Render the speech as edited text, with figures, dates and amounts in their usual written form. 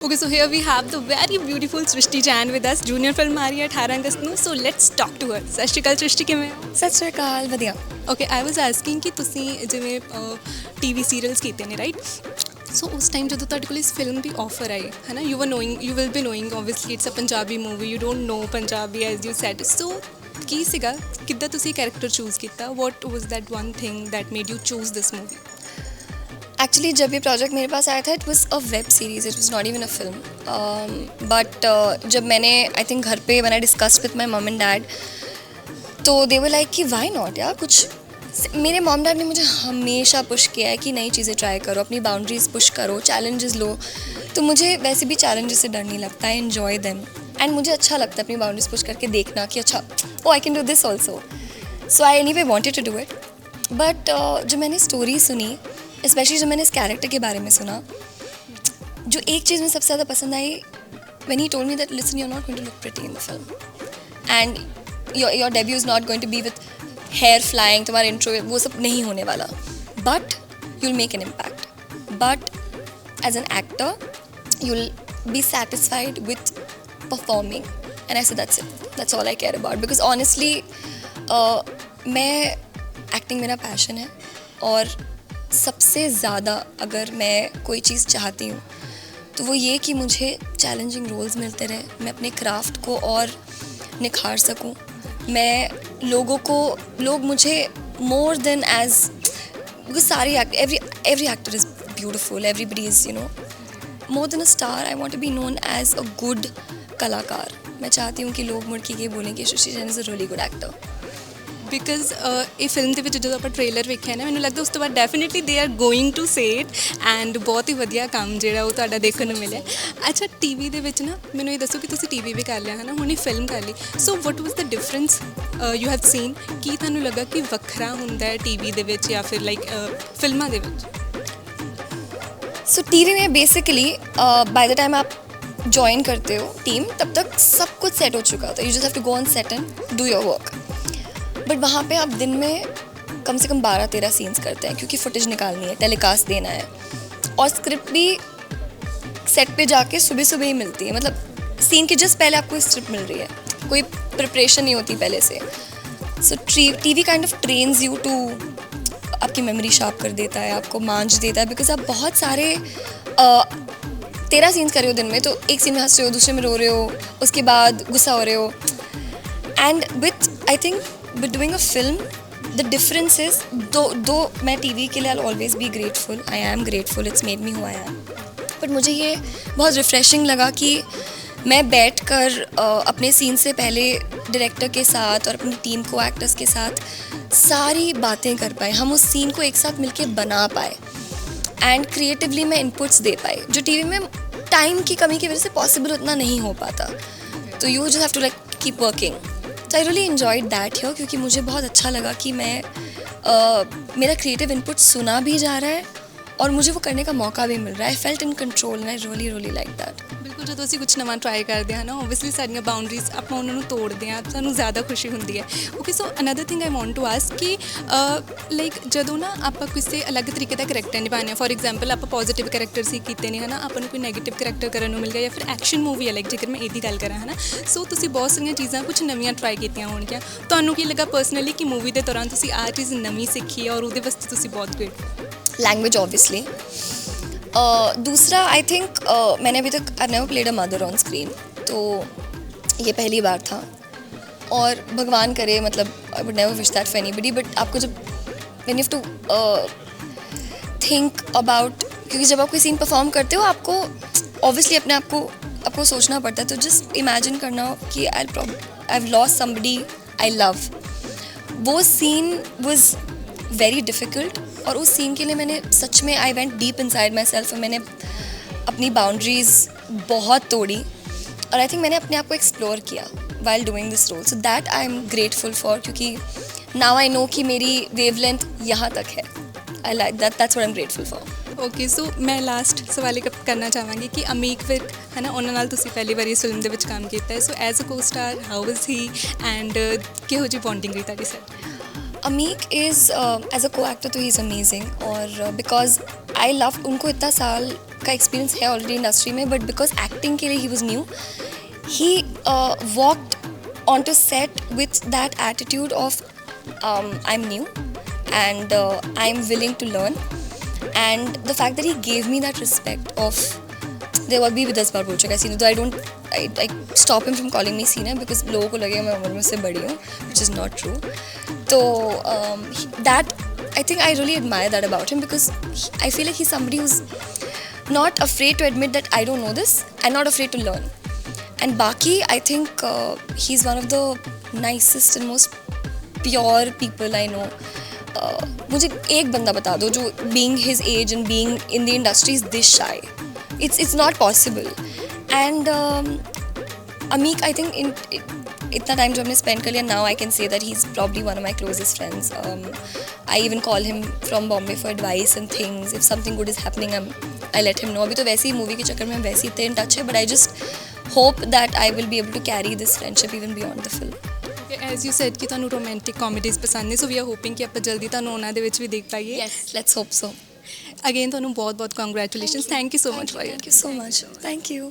Okay, so here we have the very beautiful Srishti Jan with us. Junior film आ रही है 18 अगस्त ਨੂੰ, so let's talk to her. ਸਤਿ ਸ਼੍ਰੀ ਅਕਾਲ ਸ੍ਰਿਸ਼ਟੀ, ਕਿਵੇਂ ਹੋ? ਸਤਿ ਸ਼੍ਰੀ ਅਕਾਲ, ਵਧੀਆ। Okay, I was asking ਕਿ ਤੁਸੀਂ ਜਿਵੇਂ ਟੀਵੀ ਸੀਰੀਅਲਸ ਕੀਤੇ ਨੇ, ਰਾਈਟ? ਸੋ ਉਸ ਟਾਈਮ ਜਦੋਂ ਤੁਹਾਡੇ ਕੋਲ ਇਸ ਫਿਲਮ ਦੀ ਆਫਰ ਆਈ ਹੈ ਨਾ, you will be knowing obviously it's a Punjabi movie, you don't know Punjabi as you said, so ਕੀ ਸੀਗਾ, ਕਿੱਦਾਂ ਤੁਸੀਂ ਕੈਰੈਕਟਰ ਚੂਜ਼ ਕੀਤਾ? What was that one thing that made you choose this movie? Actually जब ये प्रोजेक्ट मेरे पास आया था it was a web series, it was not even a film. But जब मैंने आई थिंक घर पे when I discussed with my mum and dad, तो दे वर लाइक कि व्हाई नॉट यार, कुछ मेरे मॉम डैड ने मुझे हमेशा पुश किया है कि नई चीज़ें ट्राई करो, अपनी बाउंड्रीज पुश करो, चैलेंजेस लो। तो मुझे वैसे भी चैलेंजेस से डर नहीं लगता, आई एन्जॉय देम एंड मुझे अच्छा लगता है अपनी बाउंड्रीज पुश करके देखना कि अच्छा oh I can do this also. So I anyway wanted to do it. But जब मैंने स्टोरी सुनी, स्पेशली जब मैंने इस कैरेक्टर के बारे में सुना, जो एक चीज़ मुझे सबसे ज़्यादा पसंद आई, when he told me that listen you are not going to look pretty in the film and your debut is not going to be with hair flying, तुम्हारा इंट्रो वो सब नहीं होने वाला, but you will make an impact, but as an actor you will be satisfied with performing and I said that's all I care about, because honestly मैं acting मेरा passion है, और सबसे ज़्यादा अगर मैं कोई चीज़ चाहती हूँ तो वो ये कि मुझे चैलेंजिंग रोल्स मिलते रहे, मैं अपने क्राफ्ट को और निखार सकूँ, मैं लोग मुझे more than as, because sorry every actor is beautiful, everybody is you know more than a star, I want to be known as a good कलाकार। मैं चाहती हूँ कि लोग मुड़ के ये बोलें कि Srishti Jain is a really good actor. Because ਇਹ ਫਿਲਮ ਦੇ ਵਿੱਚ ਜਦੋਂ ਆਪਾਂ ਟ੍ਰੇਲਰ ਵੇਖਿਆ ਨਾ, ਮੈਨੂੰ ਲੱਗਦਾ ਉਸ ਤੋਂ ਬਾਅਦ definitely they are going to say it, and ਬਹੁਤ ਹੀ ਵਧੀਆ ਕੰਮ ਜਿਹੜਾ ਉਹ ਤੁਹਾਡਾ ਦੇਖਣ ਨੂੰ ਮਿਲਿਆ। ਅੱਛਾ, ਟੀਵੀ ਦੇ ਵਿੱਚ ਨਾ ਮੈਨੂੰ ਇਹ ਦੱਸੋ ਕਿ ਤੁਸੀਂ ਟੀਵੀ ਵੀ ਕਰ ਲਿਆ ਹੈ ਨਾ, ਹੁਣ ਇਹ ਫਿਲਮ ਕਰ ਲਈ, so what was the difference you have seen? ਕੀ ਤੁਹਾਨੂੰ ਲੱਗਾ ਕਿ ਵੱਖਰਾ ਹੁੰਦਾ ਹੈ ਟੀਵੀ ਦੇ ਵਿੱਚ ਜਾਂ ਫਿਰ ਲਾਈਕ ਫਿਲਮਾਂ ਦੇ ਵਿੱਚ? सो टीवी में बेसिकली बाय द टाइम आप ज्वाइन करते हो टीम, तब तक सब कुछ सेट हो चुका होता है, you just have to go on set and do your work. But वहाँ पे आप दिन में कम से कम 12-13 सीन्स करते हैं, क्योंकि फुटेज निकालनी है, टेलीकास्ट देना है, और स्क्रिप्ट भी सेट पे जाके सुबह सुबह ही मिलती है, मतलब सीन के जस्ट पहले आपको स्क्रिप्ट मिल रही है, कोई प्रिपरेशन नहीं होती पहले से। So TV kind of trains you too, आपकी मेमोरी शार्प कर देता है, आपको मांझ देता है, बिकॉज आप बहुत सारे 13 सीन्स कर रहे हो दिन में, तो एक सीन में हंस रहे हो, दूसरे में रो रहे हो, उसके बाद गुस्सा हो रहे हो, and with I think with doing a film the difference is, दो मैं टीवी के लिए I always be grateful, I am grateful, it's made me who I am, but मुझे ये बहुत रिफ्रेशिंग लगा कि मैं बैठ कर अपने सीन से पहले डायरेक्टर के साथ और अपनी टीम को एक्टर्स के साथ सारी बातें कर पाए, हम उस सीन को एक साथ मिलके बना पाए, एंड क्रिएटिवली मैं इनपुट्स दे पाए, जो टीवी में टाइम की कमी की वजह से पॉसिबल उतना नहीं हो पाता, तो you just have to like keep working. तो I really enjoyed that here, क्योंकि मुझे बहुत अच्छा लगा कि मैं मेरा क्रिएटिव इनपुट सुना भी जा रहा है और मुझे वो करने का मौका भी मिल रहा है। I felt in control and I really really like that. ਬਿਲਕੁਲ, ਜਦੋਂ ਅਸੀਂ ਕੁਝ ਨਵਾਂ ਟਰਾਈ ਕਰਦੇ ਹਾਂ ਨਾ, ਓਬਵੀਅਸਲੀ ਸਾਡੀਆਂ ਬਾਉਂਡਰੀਜ਼ ਆਪਾਂ ਉਹਨਾਂ ਨੂੰ ਤੋੜਦੇ ਹਾਂ, ਸਾਨੂੰ ਜ਼ਿਆਦਾ ਖੁਸ਼ੀ ਹੁੰਦੀ ਹੈ। Okay, so another thing I want to ask ਕਿ ਲਾਈਕ ਜਦੋਂ ਨਾ ਆਪਾਂ ਕਿਸੇ ਅਲੱਗ ਤਰੀਕੇ ਦਾ ਕਰੈਕਟਰ ਨਿਭਾਉਂਦੇ ਹਾਂ, ਫੋਰ ਐਗਜ਼ਾਮਪਲ ਆਪਾਂ ਪੋਜ਼ੀਟਿਵ ਕਰੈਕਟਰ ਸੀ ਕੀਤੇ ਨੇ ਹੈ ਨਾ, ਆਪਾਂ ਨੂੰ ਕੋਈ ਨੈਗੇਟਿਵ ਕਰੈਕਟਰ ਕਰਨ ਨੂੰ ਮਿਲ ਗਿਆ, ਜਾਂ ਫਿਰ ਐਕਸ਼ਨ ਮੂਵੀ ਹੈ, ਲਾਈਕ ਜੇਕਰ ਮੈਂ ਇਹਦੀ ਗੱਲ ਕਰਾਂ ਹੈ ਨਾ, ਸੋ ਤੁਸੀਂ ਬਹੁਤ ਸਾਰੀਆਂ ਚੀਜ਼ਾਂ ਕੁਝ ਨਵੀਆਂ ਟਰਾਈ ਕੀਤੀਆਂ ਹੋਣਗੀਆਂ, ਤੁਹਾਨੂੰ ਕੀ ਲੱਗਾ ਪਰਸਨਲੀ ਕਿ ਮੂਵੀ ਦੇ ਦੌਰਾਨ ਤੁਸੀਂ ਆਹ ਚੀਜ਼ ਨਵੀਂ ਸਿੱਖੀ ਹੈ ਔਰ ਉਹਦੇ ਵਾਸਤੇ ਤੁਸੀਂ ਬਹੁਤ ਗ੍ਰੇਟਫੁਲ? Language obviously. दूसरा आई थिंक मैंने अभी तक I never played a mother on screen, तो ये पहली बार था, और भगवान करे, मतलब I would never wish that for anybody, but आपको जब when you have to think about, क्योंकि जब आप कोई सीन परफॉर्म करते हो आपको ऑब्वियसली अपने आपको सोचना पड़ता है, तो जस्ट इमेजिन करना कि I have lost somebody I love, वो सीन वाज वेरी डिफ़िकल्ट, और उस सीन के लिए मैंने सच में I went deep inside my self, और मैंने अपनी बाउंड्रीज़ बहुत तोड़ी, और आई थिंक मैंने अपने आप को एक्सप्लोर किया while doing this role, so that I am grateful for, क्योंकि नाउ आई नो कि मेरी वेवलेंथ यहाँ तक है। I like that's what I am grateful for. Okay, so ਮੈਂ ਲਾਸਟ ਸਵਾਲ ਇੱਕ ਕਰਨਾ ਚਾਹਾਂਗੀ ਕਿ ਅਮੀਕ ਵਿਰਕ ਹੈ ਨਾ, ਉਹਨਾਂ ਨਾਲ ਤੁਸੀਂ ਪਹਿਲੀ ਵਾਰੀ ਇਸ ਫਿਲਮ ਦੇ ਵਿੱਚ ਕੰਮ ਕੀਤਾ ਹੈ, ਸੋ as a co star how was he, and ਕਿਹੋ ਜਿਹੀ ਬੌਂਡਿੰਗ ਰਹੀ ਤੁਹਾਡੀ sir? Ameek is as a co actor तो ही इज़ अमेजिंग, और बिकॉज आई लव उनको इतना साल का एक्सपीरियंस है ऑलरेडी इंडस्ट्री में, बट बिकॉज एक्टिंग के लिए he was new, he walked on to set with that attitude of I am new and I am willing to learn, and the fact that he gave me that respect of there will be with us बार बोल चुका है सीनू, तो I stop him from calling me senior because लोगों को लगेगा मैं उम्र में उससे बड़ी हूँ, which is not true. तो that I think I really admire that about him because I feel like he's somebody who's not afraid to admit that I don't know this and not afraid to learn. And बाकी I think he's one of the nicest and most pure people I know. मुझे एक बंदा बता दो जो being his age and being in the industry is this shy. It's not possible. And Ameek, I think इतना time जो हमने spend कर लिया, now I can say that he's probably one of my closest friends. I even call him from Bombay for advice and things. If something good is happening, I let him know. अभी तो वैसे ही movie के चक्कर में हम वैसे ही इतने in touch है, but I just hope that I will be able to carry this friendship even beyond the film. As you sad ਕਿ ਤੁਹਾਨੂੰ ਰੋਮਾਂਟਿਕ ਕਾਮੇਡੀਜ਼ ਪਸੰਦ ਨੇ, ਸੋ ਵੀ ਆਰ ਹੋਪਿੰਗ ਕਿ ਆਪਾਂ ਜਲਦੀ ਤੁਹਾਨੂੰ ਉਹਨਾਂ ਦੇ ਵਿੱਚ ਵੀ ਦੇਖ ਪਾਈਏ. Yes, let's hope so. Again ਤੁਹਾਨੂੰ ਬਹੁਤ ਬਹੁਤ congratulations. Thank you so much for Thank you so much. Thank you.